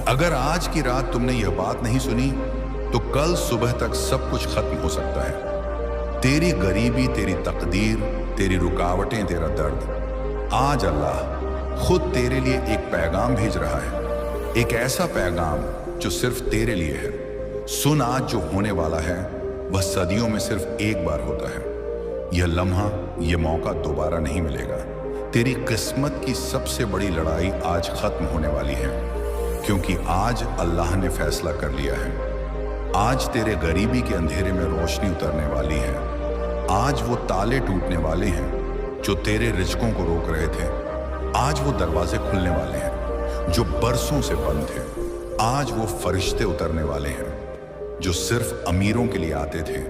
अगर आज की रात तुमने यह बात नहीं सुनी तो कल सुबह तक सब कुछ खत्म हो सकता है। तेरी गरीबी, तेरी तकदीर, तेरी रुकावटें, तेरा दर्द। आज अल्लाह खुद तेरे लिए एक पैगाम भेज रहा है, एक ऐसा पैगाम जो सिर्फ तेरे लिए है। सुन, आज जो होने वाला है वह सदियों में सिर्फ एक बार होता है। यह लम्हा, यह मौका दोबारा नहीं मिलेगा। तेरी किस्मत की सबसे बड़ी लड़ाई आज खत्म होने वाली है, क्योंकि आज अल्लाह ने फैसला कर लिया है। आज तेरे गरीबी के अंधेरे में रोशनी उतरने वाली है। आज वो ताले टूटने वाले हैं जो तेरे रिज़्कों को रोक रहे थे। आज वो दरवाजे खुलने वाले हैं जो बरसों से बंद थे। आज वो फरिश्ते उतरने वाले हैं जो सिर्फ अमीरों के लिए आते थे,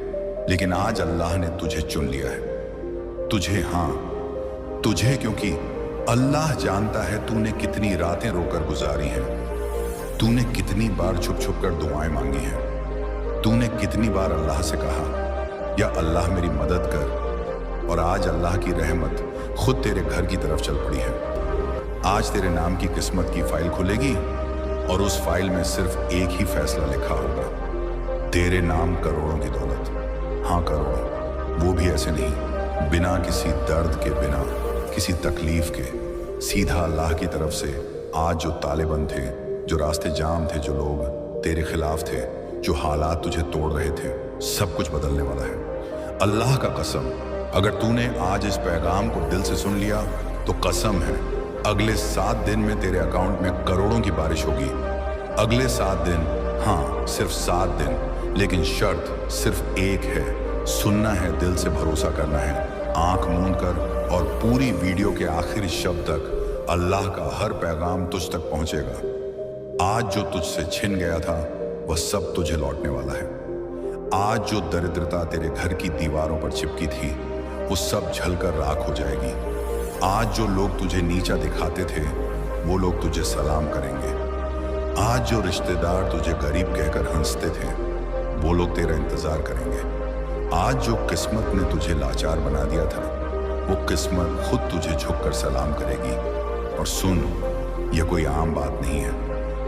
लेकिन आज अल्लाह ने तुझे चुन लिया है। तुझे, हाँ तुझे, क्योंकि अल्लाह जानता है तूने कितनी रातें रोकर गुजारी हैं, तूने कितनी बार छुप छुप कर दुआएं मांगी हैं, तूने कितनी बार अल्लाह से कहा या अल्लाह मेरी मदद कर। और आज अल्लाह की रहमत खुद तेरे घर की तरफ चल पड़ी है। आज तेरे नाम की किस्मत की फाइल खुलेगी और उस फाइल में सिर्फ एक ही फैसला लिखा होगा, तेरे नाम करोड़ों की दौलत। हाँ करोड़ों, वो भी ऐसे नहीं, बिना किसी दर्द के, बिना किसी तकलीफ के, सीधा अल्लाह की तरफ से। आज जो ताले बंद थे, जो रास्ते जाम थे, जो लोग तेरे खिलाफ थे, जो हालात तुझे तोड़ रहे थे, सब कुछ बदलने वाला है। अल्लाह का कसम, अगर तूने आज इस पैगाम को दिल से सुन लिया तो कसम है अगले 7 दिन में तेरे अकाउंट में करोड़ों की बारिश होगी। अगले 7 दिन, हाँ सिर्फ 7 दिन, लेकिन शर्त सिर्फ एक है, सुनना है, दिल से भरोसा करना है, आंख मूंद कर, और पूरी वीडियो के आखिरी शब्द तक अल्लाह का हर पैगाम तुझ तक पहुंचेगा। आज जो तुझसे छिन गया था वह सब तुझे लौटने वाला है। आज जो दरिद्रता तेरे घर की दीवारों पर चिपकी थी वो सब झलकर राख हो जाएगी। आज जो लोग तुझे नीचा दिखाते थे वो लोग तुझे सलाम करेंगे। आज जो रिश्तेदार तुझे गरीब कहकर हंसते थे वो लोग तेरा इंतजार करेंगे। आज जो किस्मत ने तुझे लाचार बना दिया था वो किस्मत खुद तुझे झुककर सलाम करेगी। और सुन, यह कोई आम बात नहीं है,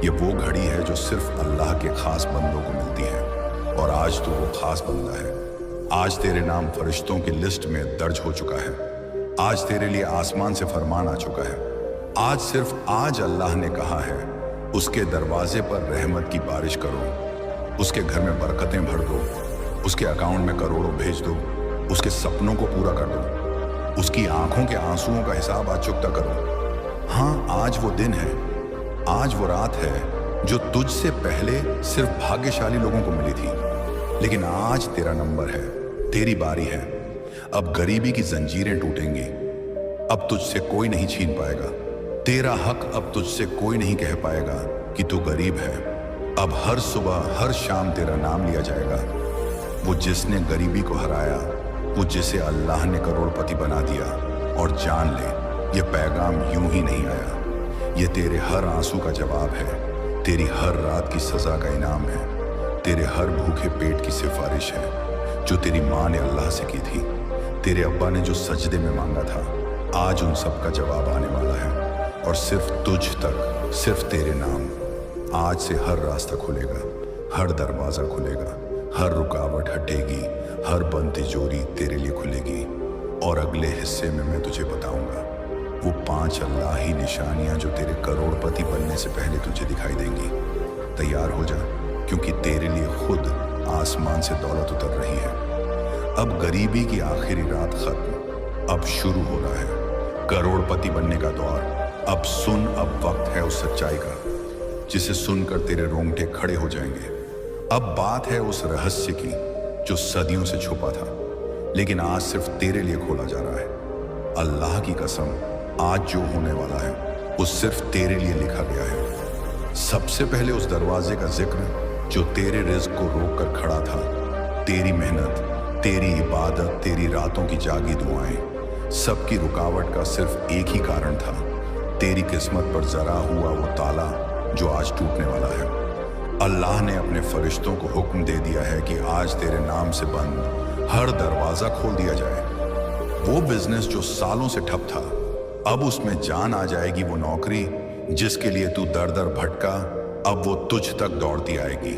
ये वो घड़ी है जो सिर्फ अल्लाह के खास बंदों को मिलती है। और आज तो वो खास बंदा है। आज तेरे नाम फरिश्तों की लिस्ट में दर्ज हो चुका है। आज तेरे लिए आसमान से फरमान आ चुका है। आज, सिर्फ आज अल्लाह ने कहा है, उसके दरवाजे पर रहमत की बारिश करो, उसके घर में बरकतें भर दो, उसके अकाउंट में करोड़ों भेज दो, उसके सपनों को पूरा कर दो, उसकी आंखों के आंसुओं का हिसाब आज चुकता करो। हाँ, आज वो दिन है, आज वो रात है जो तुझसे पहले सिर्फ भाग्यशाली लोगों को मिली थी, लेकिन आज तेरा नंबर है, तेरी बारी है। अब गरीबी की जंजीरें टूटेंगी, अब तुझसे कोई नहीं छीन पाएगा तेरा हक। अब तुझसे कोई नहीं कह पाएगा कि तू गरीब है। अब हर सुबह, हर शाम तेरा नाम लिया जाएगा। वो जिसने गरीबी को हराया, वो जिसे अल्लाह ने करोड़पति बना दिया। और जान ले, ये पैगाम यूं ही नहीं आया, ये तेरे हर आंसू का जवाब है, तेरी हर रात की सजा का इनाम है, तेरे हर भूखे पेट की सिफारिश है जो तेरी माँ ने अल्लाह से की थी, तेरे अब्बा ने जो सजदे में मांगा था। आज उन सब का जवाब आने वाला है, और सिर्फ तुझ तक, सिर्फ तेरे नाम। आज से हर रास्ता खुलेगा, हर दरवाज़ा खुलेगा, हर रुकावट हटेगी, हर बंद तिजोरी तेरे लिए खुलेगी। और अगले हिस्से में मैं तुझे बताऊंगा वो 5 अल्लाही निशानियां जो तेरे करोड़पति बनने से पहले तुझे दिखाई देंगी। तैयार हो जा, क्योंकि तेरे लिए खुद आसमान से दौलत उतर रही है। अब गरीबी की आखिरी रात खत्म, अब शुरू हो रहा है करोड़पति बनने का दौर। अब सुन, अब वक्त है उस सच्चाई का जिसे सुनकर तेरे रोंगटे खड़े हो जाएंगे। अब बात है उस रहस्य की जो सदियों से छुपा था, लेकिन आज सिर्फ तेरे लिए खोला जा रहा है। अल्लाह की कसम, आज जो होने वाला है वो सिर्फ तेरे लिए लिखा गया है। सबसे पहले उस दरवाजे का जिक्र जो तेरे रिज़्क को रोक कर खड़ा था। तेरी मेहनत, तेरी इबादत, तेरी रातों की जागी दुआएं, सबकी रुकावट का सिर्फ एक ही कारण था, तेरी किस्मत पर जरा हुआ वो ताला जो आज टूटने वाला है। अल्लाह ने अपने फरिश्तों को हुक्म दे दिया है कि आज तेरे नाम से बंद हर दरवाज़ा खोल दिया जाए। वो बिजनेस जो सालों से ठप था, अब उसमें जान आ जाएगी। वो नौकरी जिसके लिए तू दर दर भटका, अब वो तुझ तक दौड़ती आएगी।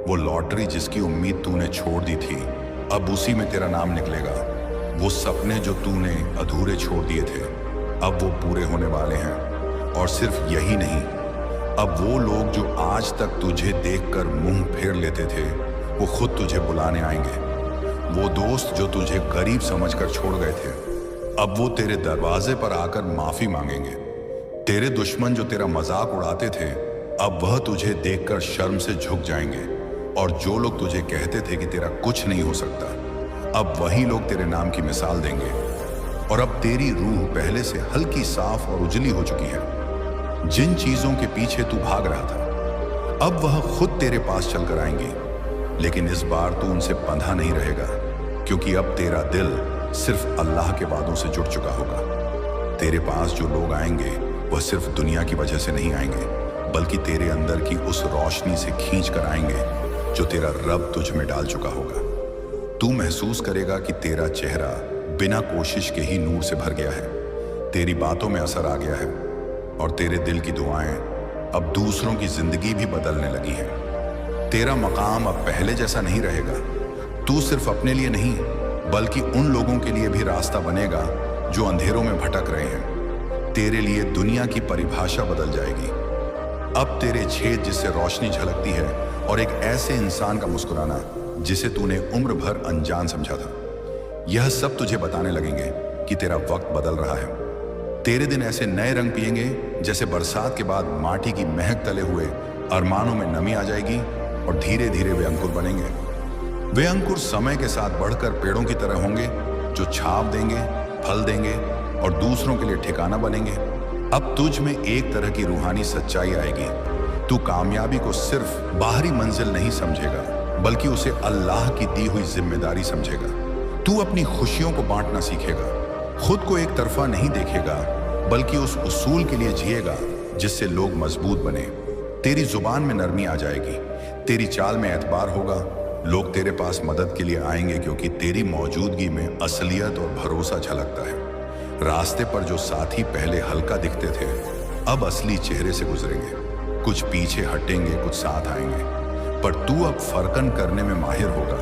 वो लॉटरी जिसकी उम्मीद तूने छोड़ दी थी, अब उसी में तेरा नाम निकलेगा। वो सपने जो तूने अधूरे छोड़ दिए थे, अब वो पूरे होने वाले हैं। और सिर्फ यही नहीं, अब वो लोग जो आज तक तुझे देखकर मुंह फेर लेते थे, वो खुद तुझे बुलाने आएंगे। वो दोस्त जो तुझे गरीब समझकर छोड़ गए थे, अब वो तेरे दरवाजे पर आकर माफी मांगेंगे। तेरे दुश्मन जो तेरा मजाक उड़ाते थे, अब वह तुझे देखकर शर्म से झुक जाएंगे। और जो लोग तुझे कहते थे कि तेरा कुछ नहीं हो सकता, अब वही लोग तेरे नाम की मिसाल देंगे। और अब तेरी रूह पहले से हल्की, साफ और उजली हो चुकी है। जिन चीजों के पीछे तू भाग रहा था, अब वह खुद तेरे पास चलकर आएंगी। लेकिन इस बार तू उनसे बंधा नहीं रहेगा, क्योंकि अब तेरा दिल सिर्फ अल्लाह के वादों से जुड़ चुका होगा। तेरे पास जो लोग आएंगे, वह सिर्फ दुनिया की वजह से नहीं आएंगे, बल्कि तेरे अंदर की उस रोशनी से खींच कर आएंगे जो तेरा रब तुझ में डाल चुका होगा। तू महसूस करेगा कि तेरा चेहरा बिना कोशिश के ही नूर से भर गया है। तेरी बातों में असर आ गया है और तेरे दिल की दुआएं अब दूसरों की जिंदगी भी बदलने लगी हैं। तेरा मकाम अब पहले जैसा नहीं रहेगा। तू सिर्फ अपने लिए नहीं, बल्कि उन लोगों के लिए भी रास्ता बनेगा जो अंधेरों में भटक रहे हैं। तेरे लिए दुनिया की परिभाषा बदल जाएगी। अब तेरे छेद जिससे रोशनी झलकती है, और एक ऐसे इंसान का मुस्कुराना जिसे तूने उम्र भर अनजान समझा था, यह सब तुझे बताने लगेंगे कि तेरा वक्त बदल रहा है। तेरे दिन ऐसे नए रंग पिएंगे जैसे बरसात के बाद माटी की महक तले हुए अरमानों में नमी आ जाएगी, और धीरे धीरे वे अंकुर बनेंगे। वे अंकुर समय के साथ बढ़कर पेड़ों की तरह होंगे, जो छाप देंगे, फल देंगे और दूसरों के लिए ठिकाना बनेंगे। अब तुझ में एक तरह की रूहानी सच्चाई आएगी। तू कामयाबी को सिर्फ बाहरी मंजिल नहीं समझेगा, बल्कि उसे अल्लाह की दी हुई जिम्मेदारी समझेगा। तू अपनी खुशियों को बांटना सीखेगा, खुद को एक तरफा नहीं देखेगा, बल्कि उस उसूल के लिए जिएगा जिससे लोग मजबूत बने। तेरी जुबान में नरमी आ जाएगी, तेरी चाल में एतबार होगा। लोग तेरे पास मदद के लिए आएंगे, क्योंकि तेरी मौजूदगी में असलियत और भरोसा झलकता है। रास्ते पर जो साथी पहले हल्का दिखते थे, अब असली चेहरे से गुजरेंगे। कुछ पीछे हटेंगे, कुछ साथ आएंगे, पर तू अब फर्कन करने में माहिर होगा,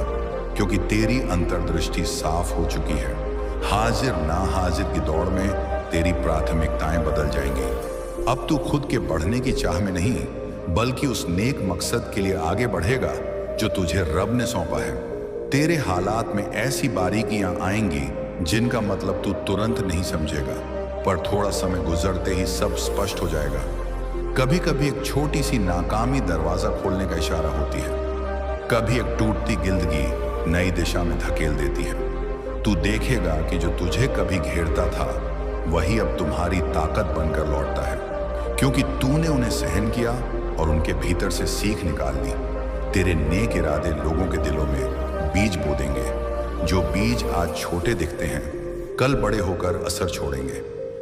क्योंकि तेरी अंतर्दृष्टि साफ हो चुकी है। हाजिर ना हाजिर की दौड़ में तेरी प्राथमिकताएं बदल जाएंगी। अब तू खुद के बढ़ने की चाह में नहीं, बल्कि उस नेक मकसद के लिए आगे बढ़ेगा जो तुझे रब ने सौंपा है। तेरे हालात में ऐसी बारीकियां आएंगी जिनका मतलब तू तुरंत नहीं समझेगा, पर थोड़ा समय गुजरते ही सब स्पष्ट हो जाएगा। कभी कभी एक छोटी सी नाकामी दरवाजा खोलने का इशारा होती है, कभी एक टूटती गिल्दगी नई दिशा में धकेल देती है। तू देखेगा कि जो तुझे कभी घेरता था, वही अब तुम्हारी ताकत बनकर लौटता है, क्योंकि तूने उन्हें सहन किया और उनके भीतर से सीख निकाल ली। तेरे नेक इरादे लोगों के दिलों में बीज बो देंगे। जो बीज आज छोटे दिखते हैं, कल बड़े होकर असर छोड़ेंगे।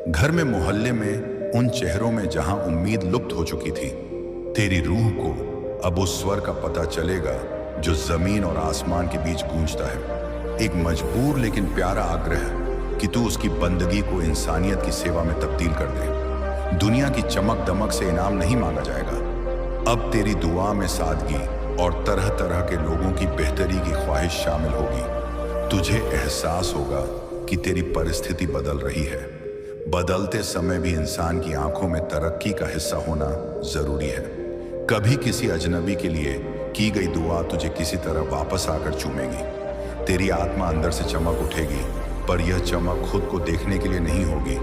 घर में, मोहल्ले में, उन चेहरों में जहां उम्मीद लुप्त हो चुकी थी, तेरी रूह को अब उस स्वर का पता चलेगा जो जमीन और आसमान के बीच गूंजता है। एक मजबूर लेकिन प्यारा आग्रह कि तू उसकी बंदगी को इंसानियत की सेवा में तब्दील कर दे। दुनिया की चमक दमक से इनाम नहीं मांगा जाएगा। अब तेरी दुआ में सादगी और तरह तरह के लोगों की बेहतरी की ख्वाहिश शामिल होगी। तुझे एहसास होगा कि तेरी परिस्थिति बदल रही है। बदलते समय भी इंसान की आंखों में तरक्की का हिस्सा होना जरूरी है। कभी किसी अजनबी के लिए की गई दुआ तुझे किसी तरह वापस आकर चूमेगी। तेरी आत्मा अंदर से चमक उठेगी, पर यह चमक खुद को देखने के लिए नहीं होगी,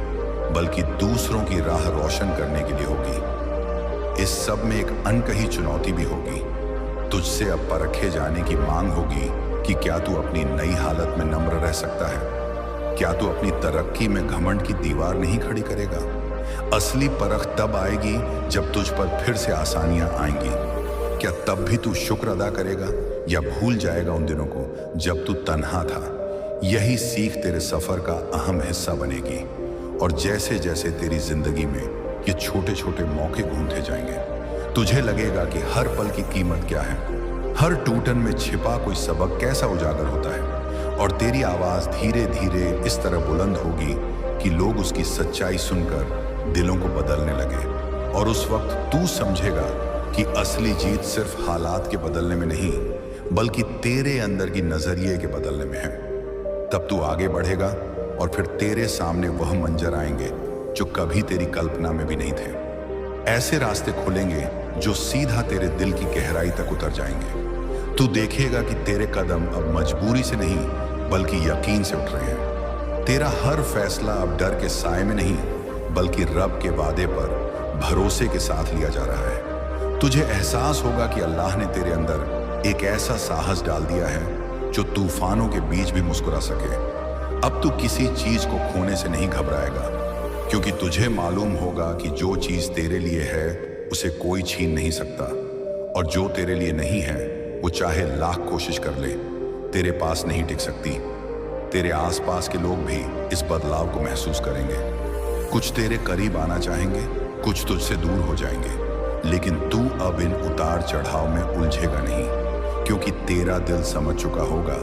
बल्कि दूसरों की राह रोशन करने के लिए होगी। इस सब में एक अनकही चुनौती भी होगी। तुझसे अब परखे जाने की मांग होगी कि क्या तू अपनी नई हालत में नम्र रह सकता है। क्या तू अपनी तरक्की में घमंड की दीवार नहीं खड़ी करेगा। असली परख तब आएगी जब तुझ पर फिर से आसानियां आएंगी। क्या तब भी तू शुक्र अदा करेगा, या भूल जाएगा उन दिनों को जब तू तन्हा था। यही सीख तेरे सफर का अहम हिस्सा बनेगी। और जैसे जैसे तेरी जिंदगी में ये छोटे छोटे मौके घूमते जाएंगे, तुझे लगेगा कि हर पल की कीमत क्या है, हर टूटन में छिपा कोई सबक कैसा उजागर होता है। और तेरी आवाज धीरे धीरे इस तरह बुलंद होगी कि लोग उसकी सच्चाई सुनकर दिलों को बदलने लगे। और उस वक्त तू समझेगा कि असली जीत सिर्फ हालात के बदलने में नहीं, बल्कि तेरे अंदर की नजरिए के बदलने में है। तब तू आगे बढ़ेगा और फिर तेरे सामने वह मंजर आएंगे जो कभी तेरी कल्पना में भी नहीं थे। ऐसे रास्ते खुलेंगे जो सीधा तेरे दिल की गहराई तक उतर जाएंगे। तू देखेगा कि तेरे कदम अब मजबूरी से नहीं, बल्कि यकीन से उठ रहे हैं। तेरा हर फैसला अब डर के साए में नहीं, बल्कि रब के वादे पर भरोसे के साथ लिया जा रहा है। तुझे एहसास होगा कि अल्लाह ने तेरे अंदर एक ऐसा साहस डाल दिया है जो तूफानों के बीच भी मुस्कुरा सके। अब तू किसी चीज को खोने से नहीं घबराएगा, क्योंकि तुझे मालूम होगा कि जो चीज तेरे लिए है उसे कोई छीन नहीं सकता, और जो तेरे लिए नहीं है वो चाहे लाख कोशिश कर ले, तेरे पास नहीं टिक सकती। तेरे आसपास के लोग भी इस बदलाव को महसूस करेंगे। कुछ तेरे करीब आना चाहेंगे, कुछ तुझसे दूर हो जाएंगे, लेकिन तू अब इन उतार चढ़ाव में उलझेगा नहीं, क्योंकि तेरा दिल समझ चुका होगा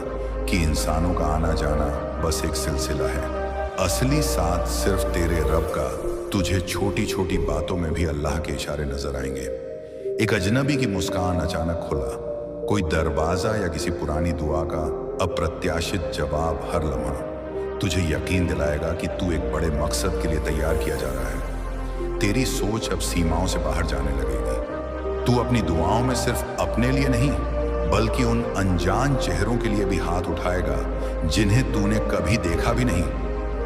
कि इंसानों का आना जाना बस एक सिलसिला है। असली साथ सिर्फ तेरे रब का। तुझे छोटी छोटी बातों में भी अल्लाह के इशारे नजर आएंगे। एक अजनबी की मुस्कान अचानक खुला, कोई दरवाजा या किसी पुरानी दुआ का अप्रत्याशित जवाब हर लम्हा तुझे यकीन दिलाएगा कि तू एक बड़े मकसद के लिए तैयार किया जा रहा है। तेरी सोच अब सीमाओं से बाहर जाने लगेगी। तू अपनी दुआओं में सिर्फ अपने लिए नहीं, बल्कि उन अनजान चेहरों के लिए भी हाथ उठाएगा जिन्हें तूने कभी देखा भी नहीं।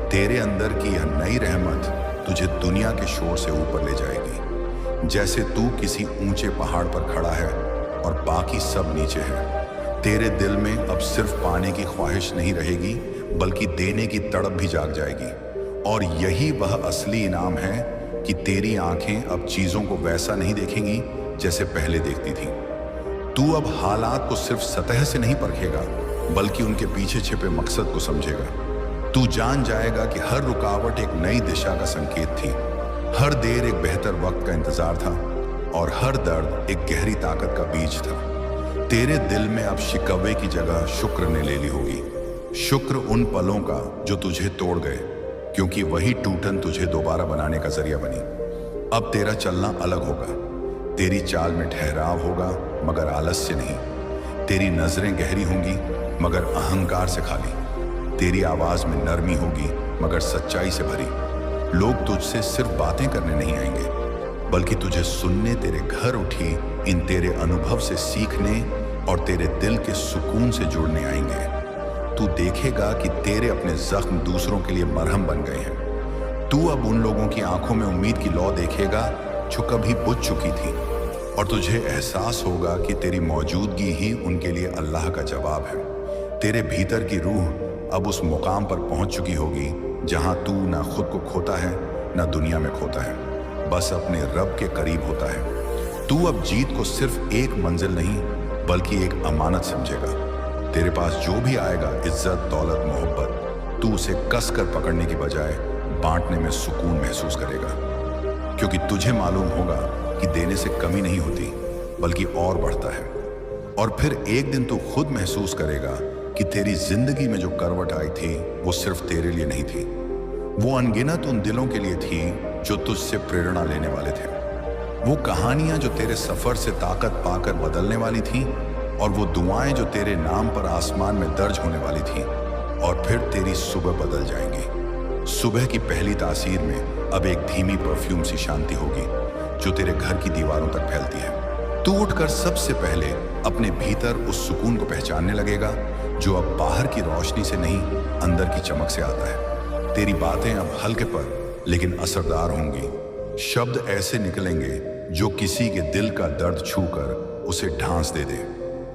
तेरे अंदर की यह नई रहमत तुझे दुनिया के शोर से ऊपर ले जाएगी। जैसे तू किसी ऊंचे पहाड़ पर खड़ा है और बाकी सब नीचे है। तेरे दिल में अब सिर्फ पाने की ख्वाहिश नहीं रहेगी, बल्कि देने की तड़प भी जाग जाएगी। और यही वह असली इनाम है कि तेरी आंखें अब चीजों को वैसा नहीं देखेंगी जैसे पहले देखती थी। तू अब हालात को सिर्फ सतह से नहीं परखेगा, बल्कि उनके पीछे छिपे मकसद को समझेगा। तू जान जाएगा कि हर रुकावट एक नई दिशा का संकेत थी, हर देर एक बेहतर वक्त का इंतजार था, और हर दर्द एक गहरी ताकत का बीज था। तेरे दिल में अब शिकवे की जगह शुक्र ने ले ली होगी। शुक्र उन पलों का जो तुझे तोड़ गए, क्योंकि वही टूटन तुझे दोबारा बनाने का जरिया बनी। अब तेरा चलना अलग होगा। तेरी चाल में ठहराव होगा, मगर आलस्य नहीं। तेरी नजरें गहरी होंगी, मगर अहंकार से खाली। तेरी आवाज में नरमी होगी, मगर सच्चाई से भरी। लोग तुझसे सिर्फ बातें करने नहीं आएंगे, बल्कि तुझे सुनने तेरे घर उठी इन तेरे अनुभव से सीखने और तेरे दिल के सुकून से जुड़ने आएंगे। तू देखेगा कि तेरे अपने जख्म दूसरों के लिए मरहम बन गए हैं। तू अब उन लोगों की आंखों में उम्मीद की लौ देखेगा जो कभी बुझ चुकी थी, और तुझे एहसास होगा कि तेरी मौजूदगी ही उनके लिए अल्लाह का जवाब है। तेरे भीतर की रूह अब उस मुकाम पर पहुंच चुकी होगी जहां तू ना खुद को खोता है, ना दुनिया में खोता है, बस अपने रब के करीब होता है। तू अब जीत को सिर्फ एक मंजिल नहीं, बल्कि एक अमानत समझेगा। तेरे पास जो भी आएगा, इज्जत, दौलत, मोहब्बत, तू उसे कस कर पकड़ने की बजाय बांटने में सुकून महसूस करेगा, क्योंकि तुझे मालूम होगा कि देने से कमी नहीं होती, बल्कि और बढ़ता है। और फिर एक दिन तू खुद महसूस करेगा कि तेरी जिंदगी में जो करवट आई थी वो सिर्फ तेरे लिए नहीं थी, वो अनगिनत उन दिलों के लिए थी जो तुझसे प्रेरणा लेने वाले थे। वो कहानियां जो तेरे सफर से ताकत पाकर बदलने वाली थी, और वो दुआएं जो तेरे नाम पर आसमान में दर्ज होने वाली थी। और फिर तेरी सुबह बदल जाएंगी। सुबह की पहली तासीर में अब एक धीमी परफ्यूम सी शांति होगी जो तेरे घर की दीवारों तक फैलती है। तू उठकर सबसे पहले अपने भीतर उस सुकून को पहचानने लगेगा जो अब बाहर की रोशनी से नहीं, अंदर की चमक से आता है। तेरी बातें अब हल्के पर लेकिन असरदार होंगी। शब्द ऐसे निकलेंगे जो किसी के दिल का दर्द छूकर उसे ढांस दे दे,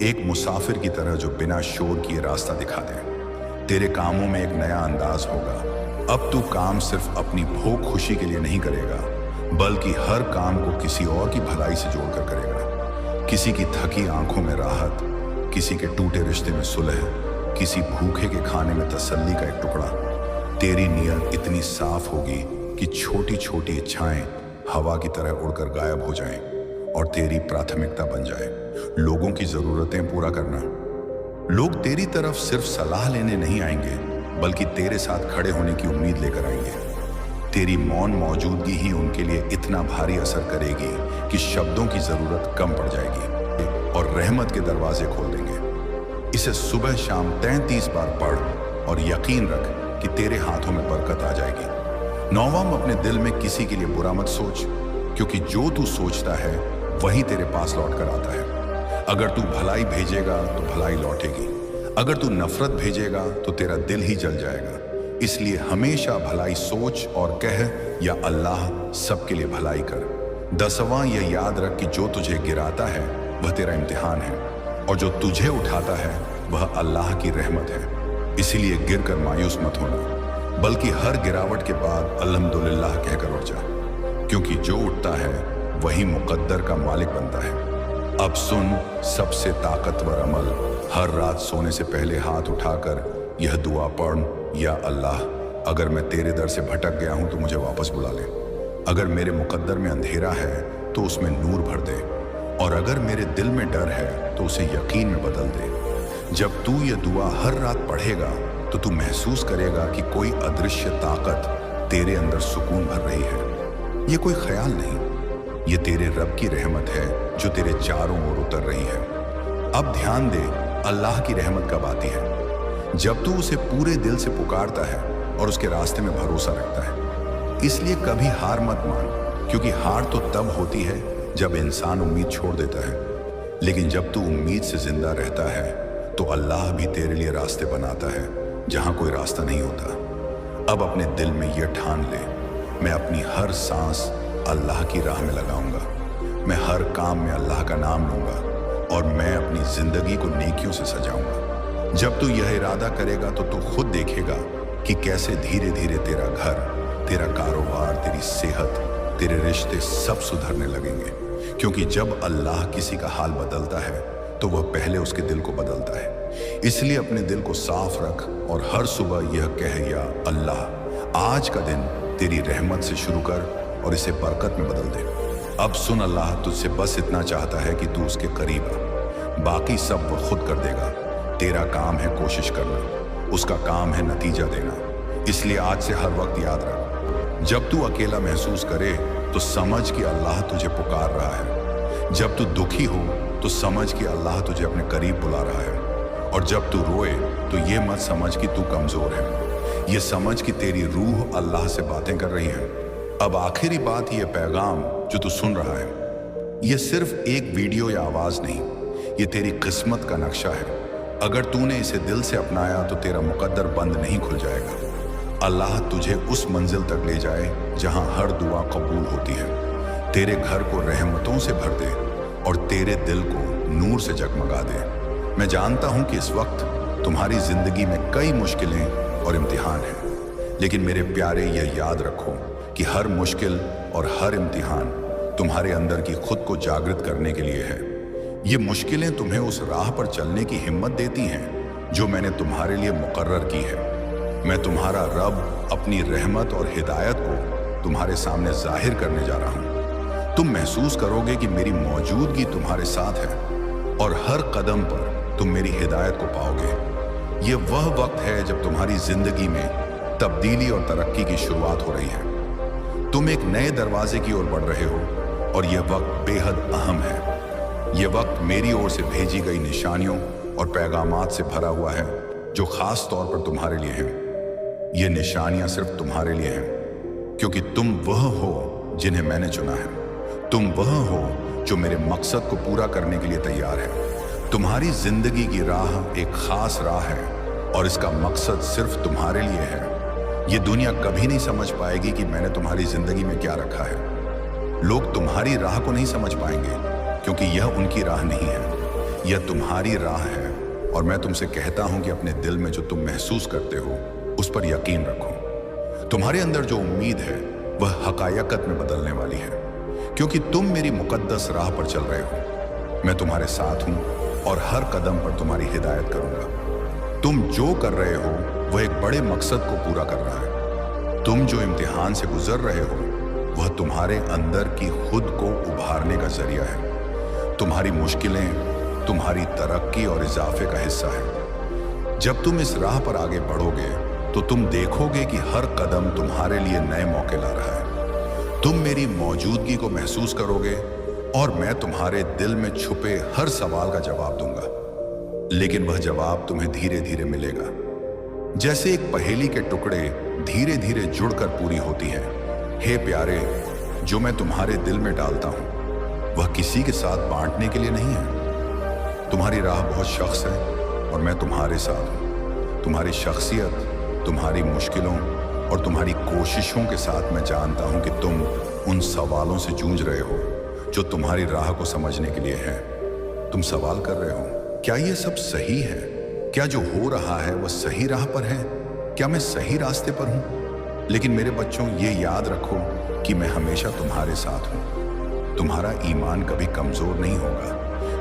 एक मुसाफिर की तरह जो बिना शोर किए रास्ता दिखा दे। तेरे कामों में एक नया अंदाज होगा। अब तू काम सिर्फ अपनी भोग खुशी के लिए नहीं करेगा, बल्कि हर काम को किसी और की भलाई से जोड़कर करेगा। किसी की थकी आंखों में राहत, किसी के टूटे रिश्ते में सुलह, किसी भूखे के खाने में तसल्ली का एक टुकड़ा। तेरी नीयत इतनी साफ होगी कि छोटी छोटी इच्छाएं हवा की तरह उड़कर गायब हो जाएं और तेरी प्राथमिकता बन जाए लोगों की जरूरतें पूरा करना। लोग तेरी तरफ सिर्फ सलाह लेने नहीं आएंगे, बल्कि तेरे साथ खड़े होने की उम्मीद लेकर आएंगे। तेरी मौन मौजूदगी ही उनके लिए इतना भारी असर करेगी कि शब्दों की जरूरत कम पड़ जाएगी और रहमत के दरवाजे खोल देंगे। इसे सुबह शाम 33 बार पढ़ और यकीन रख कि तेरे हाथों में बरकत आ जाएगी। नौवां, अपने दिल में किसी के लिए बुरा मत सोच, क्योंकि जो तू सोचता है वही तेरे पास लौट कर आता है। अगर तू भलाई भेजेगा तो भलाई लौटेगी, अगर तू नफरत भेजेगा तो तेरा दिल ही जल जाएगा। इसलिए हमेशा भलाई सोच और कह, या अल्लाह सबके लिए भलाई कर। 10वां, यह याद रख कि जो तुझे गिराता है वह तेरा इम्तिहान है, और जो तुझे उठाता है वह अल्लाह की रहमत है। इसीलिए गिर कर मायूस मत होना, बल्कि हर गिरावट के बाद अल्हम्दुलिल्लाह कहकर उठ जा, क्योंकि जो उठता है वही मुकद्दर का मालिक बनता है। अब सुन सबसे ताकतवर अमल, हर रात सोने से पहले हाथ उठाकर यह दुआ पढ़, या अल्लाह, अगर मैं तेरे दर से भटक गया हूं तो मुझे वापस बुला ले। अगर मेरे मुकद्दर में अंधेरा है तो उसमें नूर भर दे, और अगर मेरे दिल में डर है तो उसे यकीन में बदल दे। जब तू यह दुआ हर रात पढ़ेगा तो तू महसूस करेगा कि कोई अदृश्य ताकत तेरे अंदर सुकून भर रही है। ये कोई ख्याल नहीं, ये तेरे रब की रहमत है जो तेरे चारों ओर उतर रही है। अब ध्यान दे, अल्लाह की रहमत कब आती है? जब तू उसे पूरे दिल से पुकारता है और उसके रास्ते में भरोसा रखता है। इसलिए कभी हार मत मान, क्योंकि हार तो तब होती है जब इंसान उम्मीद छोड़ देता है, लेकिन जब तू उम्मीद से जिंदा रहता है तो अल्लाह भी तेरे लिए रास्ते बनाता है जहां कोई रास्ता नहीं होता। अब अपने दिल में यह ठान ले, मैं अपनी हर सांस अल्लाह की राह में लगाऊंगा, मैं हर काम में अल्लाह का नाम लूंगा, और मैं अपनी जिंदगी को नेकियों से सजाऊंगा। जब तू यह इरादा करेगा तो तू खुद देखेगा कि कैसे धीरे धीरे तेरा घर, तेरा कारोबार, तेरी सेहत, तेरे रिश्ते सब सुधरने लगेंगे। क्योंकि जब अल्लाह किसी का हाल बदलता है तो वह पहले उसके दिल को बदलता है। इसलिए अपने दिल को साफ रख और हर सुबह यह कह, या अल्लाह, आज का दिन तेरी रहमत से शुरू कर और इसे बरकत में बदल दे। अब सुन, अल्लाह तुझसे बस इतना चाहता है कि तू उसके करीब आ, बाकी सब वह खुद कर देगा। तेरा काम है कोशिश करना, उसका काम है नतीजा देना। इसलिए आज से हर वक्त याद रख, जब तू अकेला महसूस करे तो समझ कि अल्लाह तुझे पुकार रहा है। जब तू दुखी हो तो समझ कि अल्लाह तुझे अपने करीब बुला रहा है। और जब तू रोए तो ये मत समझ कि तू कमजोर है, ये समझ कि तेरी रूह अल्लाह से बातें कर रही है। अब आखिरी बात, ये पैगाम जो तू सुन रहा है, ये सिर्फ एक वीडियो या आवाज नहीं, ये तेरी किस्मत का नक्शा है। अगर तूने इसे दिल से अपनाया तो तेरा मुकद्दर बंद नहीं खुल जाएगा। अल्लाह तुझे उस मंजिल तक ले जाए जहां हर दुआ कबूल होती है, तेरे घर को रहमतों से भर दे और तेरे दिल को नूर से जगमगा दे। मैं जानता हूं कि इस वक्त तुम्हारी जिंदगी में कई मुश्किलें और इम्तिहान हैं, लेकिन मेरे प्यारे, यह याद रखो कि हर मुश्किल और हर इम्तिहान तुम्हारे अंदर की खुद को जागृत करने के लिए है। ये मुश्किलें तुम्हें उस राह पर चलने की हिम्मत देती हैं जो मैंने तुम्हारे लिए मुकर्रर की है। मैं तुम्हारा रब अपनी रहमत और हिदायत को तुम्हारे सामने जाहिर करने जा रहा हूं। तुम महसूस करोगे कि मेरी मौजूदगी तुम्हारे साथ है और हर कदम पर तुम मेरी हिदायत को पाओगे। ये वह वक्त है जब तुम्हारी जिंदगी में तब्दीली और तरक्की की शुरुआत हो रही है। तुम एक नए दरवाजे की ओर बढ़ रहे हो और यह वक्त बेहद अहम है। यह वक्त मेरी ओर से भेजी गई निशानियों और पैगामात से भरा हुआ है जो खास तौर पर तुम्हारे लिए हैं। ये निशानियां सिर्फ तुम्हारे लिए हैं, क्योंकि तुम वह हो जिन्हें मैंने चुना है। तुम वह हो जो मेरे मकसद को पूरा करने के लिए तैयार है। तुम्हारी जिंदगी की राह एक खास राह है और इसका मकसद सिर्फ तुम्हारे लिए है। ये दुनिया कभी नहीं समझ पाएगी कि मैंने तुम्हारी जिंदगी में क्या रखा है। लोग तुम्हारी राह को नहीं समझ पाएंगे, क्योंकि यह उनकी राह नहीं है, यह तुम्हारी राह है। और मैं तुमसे कहता हूं कि अपने दिल में जो तुम महसूस करते हो उस पर यकीन रखो। तुम्हारे अंदर जो उम्मीद है वह हकायकत में बदलने वाली है, क्योंकि तुम मेरी मुकद्दस राह पर चल रहे हो। मैं तुम्हारे साथ हूं और हर कदम पर तुम्हारी हिदायत करूंगा। तुम जो कर रहे हो वह एक बड़े मकसद को पूरा कर रहा है। तुम जो इम्तिहान से गुजर रहे हो वह तुम्हारे अंदर की खुद को उभारने का जरिया है। तुम्हारी मुश्किलें तुम्हारी तरक्की और इजाफे का हिस्सा है। जब तुम इस राह पर आगे बढ़ोगे तो तुम देखोगे कि हर कदम तुम्हारे लिए नए मौके ला रहा है। तुम मेरी मौजूदगी को महसूस करोगे और मैं तुम्हारे दिल में छुपे हर सवाल का जवाब दूंगा, लेकिन वह जवाब तुम्हें धीरे धीरे मिलेगा। जैसे एक पहेली के टुकड़े धीरे धीरे जुड़कर पूरी होती है। हे प्यारे, जो मैं तुम्हारे दिल में डालता हूं वह किसी के साथ बांटने के लिए नहीं है। तुम्हारी राह बहुत शख्स है और मैं तुम्हारे साथ हूं। तुम्हारी शख्सियत, तुम्हारी मुश्किलों और तुम्हारी कोशिशों के साथ मैं जानता हूं कि तुम उन सवालों से जूझ रहे हो जो तुम्हारी राह को समझने के लिए हैं। तुम सवाल कर रहे हो, क्या ये सब सही है? क्या जो हो रहा है वह सही राह पर है? क्या मैं सही रास्ते पर हूं? लेकिन मेरे बच्चों, ये याद रखो कि मैं हमेशा तुम्हारे साथ हूं। तुम्हारा ईमान कभी कमजोर नहीं होगा,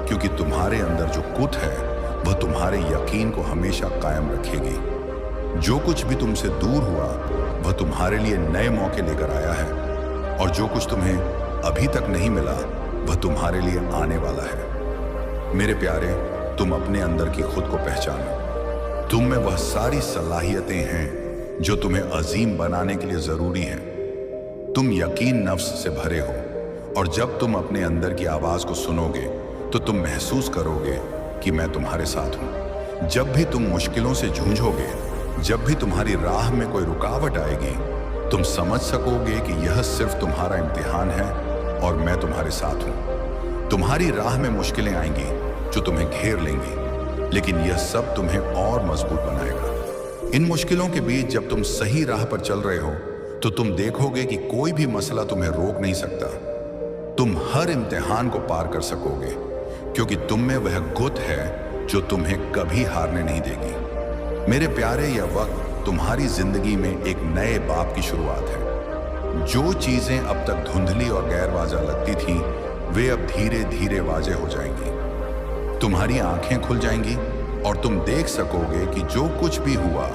क्योंकि तुम्हारे अंदर जो कुत है वह तुम्हारे यकीन को हमेशा कायम रखेगी। जो कुछ भी तुमसे दूर हुआ वह तुम्हारे लिए नए मौके लेकर आया है, और जो कुछ तुम्हें अभी तक नहीं मिला वह तुम्हारे लिए आने वाला है। मेरे प्यारे, तुम अपने अंदर की खुद को पहचानो। तुम में वह सारी सलाहियतें हैं जो तुम्हें अजीम बनाने के लिए जरूरी हैं। तुम यकीन नफ्स से भरे हो, और जब तुम अपने अंदर की आवाज को सुनोगे तो तुम महसूस करोगे कि मैं तुम्हारे साथ हूं। जब भी तुम मुश्किलों से जूझोगे, जब भी तुम्हारी राह में कोई रुकावट आएगी, तुम समझ सकोगे कि यह सिर्फ तुम्हारा इम्तिहान है और मैं तुम्हारे साथ हूं। तुम्हारी राह में मुश्किलें आएंगी जो तुम्हें घेर लेंगी, लेकिन यह सब तुम्हें और मजबूत बनाएगा। इन मुश्किलों के बीच जब तुम सही राह पर चल रहे हो तो तुम देखोगे कि कोई भी मसला तुम्हें रोक नहीं सकता। तुम हर इम्तिहान को पार कर सकोगे, क्योंकि तुम में वह गुत है जो तुम्हें कभी हारने नहीं देगी। मेरे प्यारे, यह वक्त तुम्हारी जिंदगी में एक नए बाब की शुरुआत है। जो चीजें अब तक धुंधली और गैरवाजा लगती थीं, वे अब धीरे धीरे वाजे हो जाएंगी। तुम्हारी आंखें खुल जाएंगी और तुम देख सकोगे कि जो कुछ भी हुआ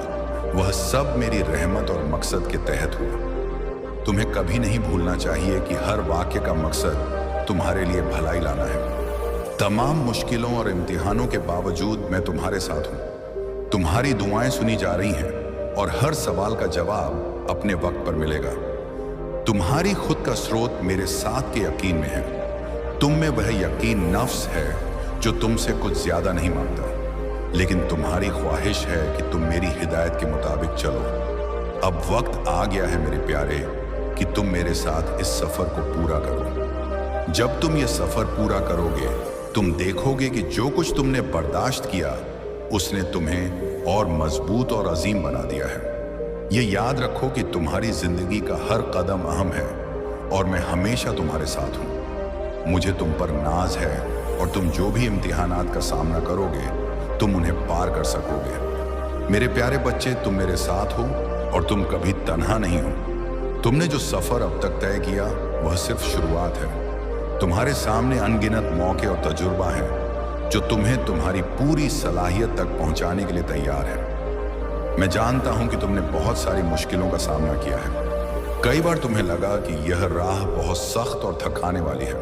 वह सब मेरी रहमत और मकसद के तहत हुआ। तुम्हें कभी नहीं भूलना चाहिए कि हर वाक्य का मकसद तुम्हारे लिए भलाई लाना है। तमाम मुश्किलों और इम्तिहानों के बावजूद मैं तुम्हारे साथ हूं। तुम्हारी दुआएं सुनी जा रही हैं और हर सवाल का जवाब अपने वक्त पर मिलेगा। तुम्हारी खुद का स्रोत मेरे साथ के यकीन में है। तुम में वह यकीन नफ्स है जो तुमसे कुछ ज्यादा नहीं मांगता, लेकिन तुम्हारी ख्वाहिश है कि तुम मेरी हिदायत के मुताबिक चलो। अब वक्त आ गया है मेरे प्यारे कि तुम मेरे साथ इस सफर को पूरा करो। जब तुम ये सफर पूरा करोगे, तुम देखोगे कि जो कुछ तुमने बर्दाश्त किया उसने तुम्हें और मजबूत और अजीम बना दिया है। ये याद रखो कि तुम्हारी जिंदगी का हर कदम अहम है और मैं हमेशा तुम्हारे साथ हूं। मुझे तुम पर नाज है और तुम जो भी इम्तिहानात का सामना करोगे तुम उन्हें पार कर सकोगे। मेरे प्यारे बच्चे, तुम मेरे साथ हो और तुम कभी तन्हा नहीं हो। तुमने जो सफर अब तक तय किया वह सिर्फ शुरुआत है। तुम्हारे सामने अनगिनत मौके और तजुर्बा है जो तुम्हें तुम्हारी पूरी सलाहियत तक पहुंचाने के लिए तैयार है। मैं जानता हूं कि तुमने बहुत सारी मुश्किलों का सामना किया है। कई बार तुम्हें लगा कि यह राह बहुत सख्त और थकाने वाली है,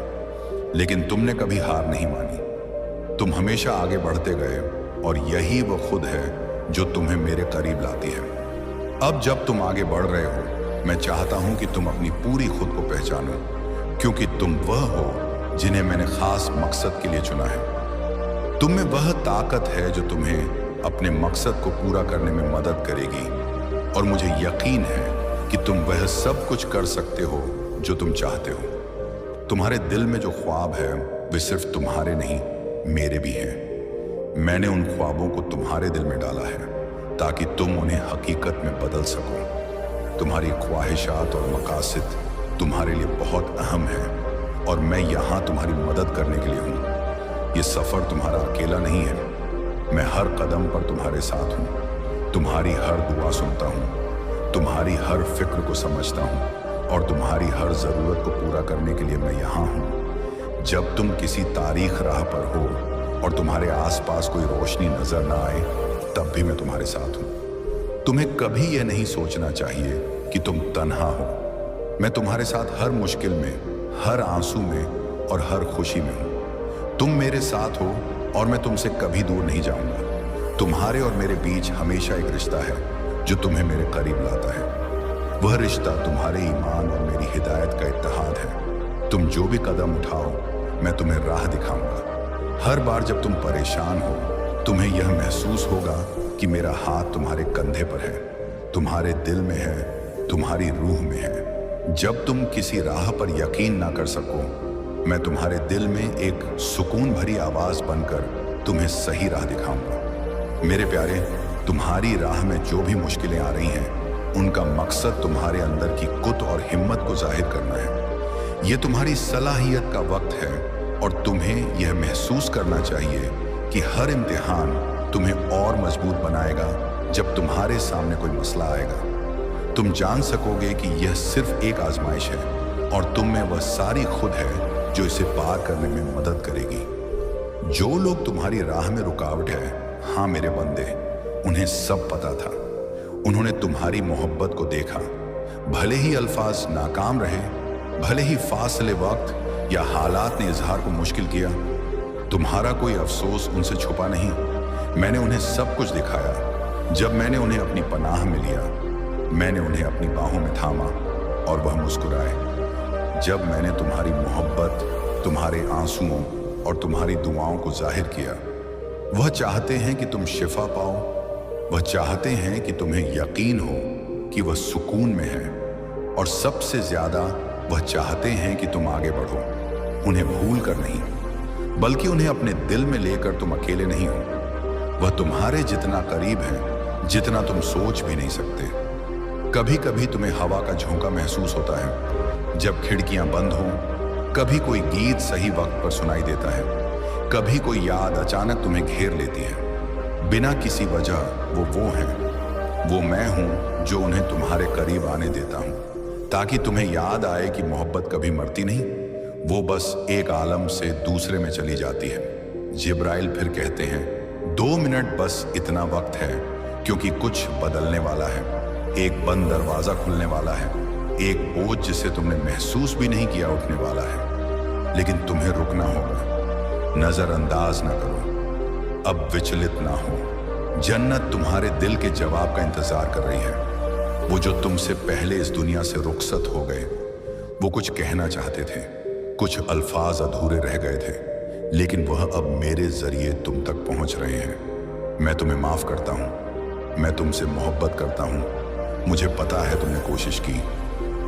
लेकिन तुमने कभी हार नहीं मानी। तुम हमेशा आगे बढ़ते गए और यही वो खुद है जो तुम्हें मेरे करीब लाती है। अब जब तुम आगे बढ़ रहे हो, मैं चाहता हूं कि तुम अपनी पूरी खुद को पहचानो, क्योंकि तुम वह हो जिन्हें मैंने खास मकसद के लिए चुना है। तुम में वह ताकत है जो तुम्हें अपने मकसद को पूरा करने में मदद करेगी, और मुझे यकीन है कि तुम वह सब कुछ कर सकते हो जो तुम चाहते हो। तुम्हारे दिल में जो ख्वाब है वे सिर्फ तुम्हारे नहीं, मेरे भी हैं। मैंने उन ख्वाबों को तुम्हारे दिल में डाला है ताकि तुम उन्हें हकीकत में बदल सको। तुम्हारी ख्वाहिशात और मकासद तुम्हारे लिए बहुत अहम है, और मैं यहाँ तुम्हारी मदद करने के लिए हूँ। ये सफ़र तुम्हारा अकेला नहीं है। मैं हर कदम पर तुम्हारे साथ हूँ। तुम्हारी हर दुआ सुनता हूँ, तुम्हारी हर फिक्र को समझता हूँ, और तुम्हारी हर ज़रूरत को पूरा करने के लिए मैं यहाँ हूँ। जब तुम किसी तारीख राह पर हो और तुम्हारे आसपास कोई रोशनी नजर ना आए, तब भी मैं तुम्हारे साथ हूँ। तुम्हें कभी यह नहीं सोचना चाहिए कि तुम तन्हा हो। मैं तुम्हारे साथ हर मुश्किल में, हर आंसू में और हर खुशी में हूँ। तुम मेरे साथ हो और मैं तुमसे कभी दूर नहीं जाऊंगा। तुम्हारे और मेरे बीच हमेशा एक रिश्ता है जो तुम्हें मेरे करीब लाता है। वह रिश्ता तुम्हारे ईमान और मेरी हिदायत का इत्तेहाद है। तुम जो भी कदम उठाओ मैं तुम्हें राह दिखाऊंगा। हर बार जब तुम परेशान हो, तुम्हें यह महसूस होगा कि मेरा हाथ तुम्हारे कंधे पर है, तुम्हारे दिल में है, तुम्हारी रूह में है। जब तुम किसी राह पर यकीन ना कर सको, मैं तुम्हारे दिल में एक सुकून भरी आवाज बनकर तुम्हें सही राह दिखाऊंगा। मेरे प्यारे, तुम्हारी राह में जो भी मुश्किलें आ रही हैं, उनका मकसद तुम्हारे अंदर की कुत और हिम्मत को जाहिर करना है। यह तुम्हारी सलाहियत का वक्त है और तुम्हें यह महसूस करना चाहिए कि हर इम्तिहान तुम्हें और मजबूत बनाएगा। जब तुम्हारे सामने कोई मसला आएगा, तुम जान सकोगे कि यह सिर्फ एक आजमाइश है और तुम में वह सारी खुद है जो इसे पार करने में मदद करेगी। जो लोग तुम्हारी राह में रुकावट है, हाँ मेरे बंदे, उन्हें सब पता था। उन्होंने तुम्हारी मोहब्बत को देखा। भले ही अल्फाज नाकाम रहे, भले ही फासले वक्त या हालात ने इजहार को मुश्किल किया, तुम्हारा कोई अफसोस उनसे छुपा नहीं। मैंने उन्हें सब कुछ दिखाया। जब मैंने उन्हें अपनी पनाह में लिया, मैंने उन्हें अपनी बाहों में थामा और वह मुस्कुराए। जब मैंने तुम्हारी मोहब्बत, तुम्हारे आंसुओं और तुम्हारी दुआओं को जाहिर किया, वह चाहते हैं कि तुम शिफा पाओ। वह चाहते हैं कि तुम्हें यकीन हो कि वह सुकून में है, और सबसे ज्यादा वह चाहते हैं कि तुम आगे बढ़ो, उन्हें भूल कर नहीं, बल्कि उन्हें अपने दिल में लेकर तुम अकेले नहीं हो। वह तुम्हारे जितना करीब है जितना तुम सोच भी नहीं सकते। कभी कभी तुम्हें हवा का झोंका महसूस होता है जब खिड़कियां बंद हों, कभी कोई गीत सही वक्त पर सुनाई देता है, कभी कोई याद अचानक तुम्हें घेर लेती है। बिना किसी वजह वो हैं, वो मैं हूं जो उन्हें तुम्हारे करीब आने देता हूं, ताकि तुम्हें याद आए कि मोहब्बत कभी मरती नहीं, वो बस एक आलम से दूसरे में चली जाती है। जिब्राइल फिर कहते हैं, 2 मिनट बस इतना वक्त है, क्योंकि कुछ बदलने वाला है। एक बंद दरवाजा खुलने वाला है, एक बोझ जिसे तुमने महसूस भी नहीं किया उठने वाला है। लेकिन तुम्हें रुकना होगा, नजरअंदाज ना करो, अब विचलित ना हो। जन्नत तुम्हारे दिल के जवाब का इंतजार कर रही है। वो जो तुमसे पहले इस दुनिया से रुखसत हो गए, वो कुछ कहना चाहते थे, कुछ अल्फाज अधूरे रह गए थे, लेकिन वह अब मेरे जरिए तुम तक पहुंच रहे हैं। मैं तुम्हें माफ करता हूं, मैं तुमसे मोहब्बत करता हूं। मुझे पता है तुमने कोशिश की,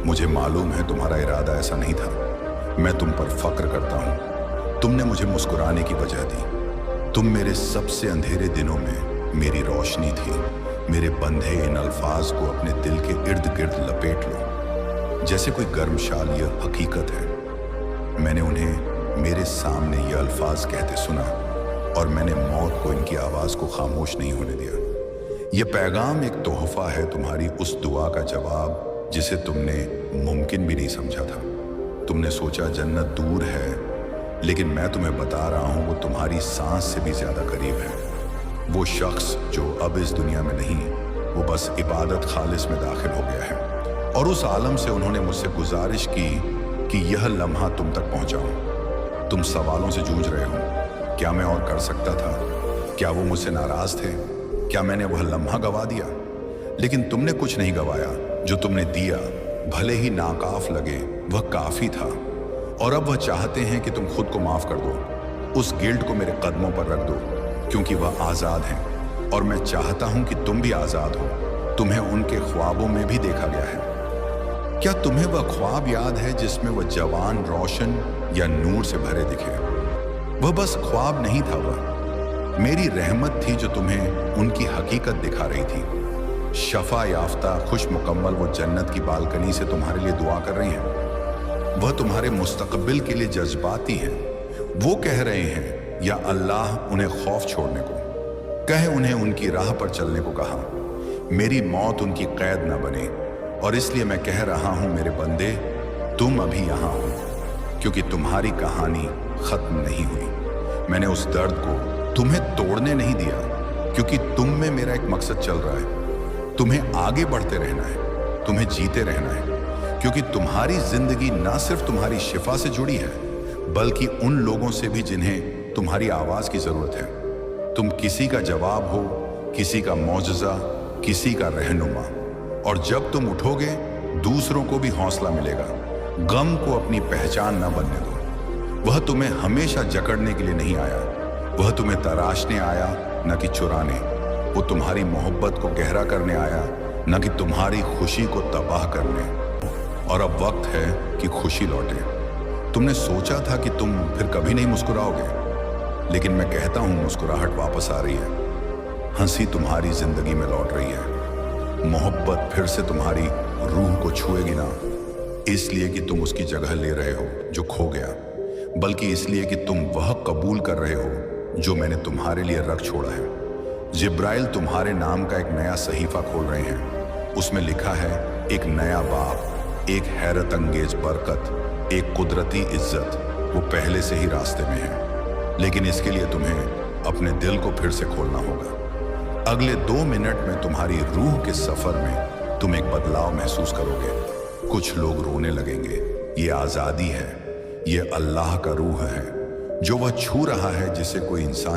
मुझे मालूम है तुम्हारा इरादा ऐसा नहीं था। मैं तुम पर फक्र करता हूं, तुमने मुझे मुस्कुराने की वजह दी। तुम मेरे सबसे अंधेरे दिनों में मेरी रोशनी थी। मेरे बंधे इन अल्फाज को अपने दिल के इर्द गिर्द लपेट लो, जैसे कोई गर्म शाल। यह हकीकत है, मैंने उन्हें मेरे सामने ये अल्फाज कहते सुना और मैंने मौत को इनकी आवाज को खामोश नहीं होने दिया। यह पैगाम एक तोहफा है, तुम्हारी उस दुआ का जवाब जिसे तुमने मुमकिन भी नहीं समझा था। तुमने सोचा जन्नत दूर है, लेकिन मैं तुम्हें बता रहा हूं वो तुम्हारी सांस से भी ज्यादा करीब है। वो शख्स जो अब इस दुनिया में नहीं, वो बस इबादत खालिस में दाखिल हो गया है। और उस आलम से उन्होंने मुझसे गुजारिश की कि यह लम्हा तुम तक पहुंचाऊं। तुम सवालों से जूझ रहे हो, क्या मैं और कर सकता था? क्या वो मुझसे नाराज थे? क्या मैंने वह लम्हा गवा दिया? लेकिन तुमने कुछ नहीं गवाया। जो तुमने दिया, भले ही नाकाफ लगे, वह काफी था। और अब वह चाहते हैं कि तुम खुद को माफ कर दो, उस गिल्ट को मेरे कदमों पर रख दो, क्योंकि वह आजाद हैं और मैं चाहता हूं कि तुम भी आजाद हो। तुम्हें उनके ख्वाबों में भी देखा गया है। क्या तुम्हें वह ख्वाब याद है जिसमें वह जवान, रोशन या नूर से भरे दिखे? वह बस ख्वाब नहीं था, वह मेरी रहमत थी जो तुम्हें उनकी हकीकत दिखा रही थी। शफा याफ्ता, खुश मुकम्मल वो जन्नत की बालकनी से तुम्हारे लिए दुआ कर रही हैं। वह तुम्हारे मुस्तकबिल के लिए जज्बाती हैं। वो कह रहे हैं या अल्लाह उन्हें खौफ छोड़ने को कहे, उन्हें उनकी राह पर चलने को कहा। मेरी मौत उनकी कैद न बने, और इसलिए मैं कह रहा हूं मेरे बंदे, तुम अभी यहां हो, क्योंकि तुम्हारी कहानी खत्म नहीं हुई। मैंने उस दर्द को तुम्हें तोड़ने नहीं दिया, क्योंकि तुम में मेरा एक मकसद चल रहा है। तुम्हें आगे बढ़ते रहना है, तुम्हें जीते रहना है, क्योंकि तुम्हारी जिंदगी ना सिर्फ तुम्हारी शिफा से जुड़ी है, बल्कि उन लोगों से भी जिन्हें तुम्हारी आवाज की जरूरत है। तुम किसी का जवाब हो, किसी का मौजज़ा, किसी का रहनुमा। और जब तुम उठोगे, दूसरों को भी हौसला मिलेगा। गम को अपनी पहचान न बनने दो। वह तुम्हें हमेशा जकड़ने के लिए नहीं आया, वह तुम्हें तराशने आया न कि चुराने। वो तुम्हारी मोहब्बत को गहरा करने आया न कि तुम्हारी खुशी को तबाह करने। और अब वक्त है कि खुशी लौटे। तुमने सोचा था कि तुम फिर कभी नहीं मुस्कुराओगे, लेकिन मैं कहता हूं मुस्कुराहट वापस आ रही है। हंसी तुम्हारी जिंदगी में लौट रही है। मोहब्बत फिर से तुम्हारी रूह को छुएगी ना इसलिए कि तुम उसकी जगह ले रहे हो जो खो गया, बल्कि इसलिए कि तुम वह कबूल कर रहे हो जो मैंने तुम्हारे लिए रख छोड़ा है। जिब्राइल तुम्हारे नाम का एक नया सहीफा खोल रहे हैं। उसमें लिखा है एक नया बाब, एक हैरत अंगेज बरकत, एक कुदरती इज्जत। वो पहले से ही रास्ते में है, लेकिन इसके लिए तुम्हें अपने दिल को फिर से खोलना होगा। अगले 2 मिनट में तुम्हारी रूह के सफर में तुम एक बदलाव महसूस करोगे। कुछ लोग रोने लगेंगे। ये आजादी है, ये अल्लाह का रूह है जो वह छू रहा है जिसे कोई इंसान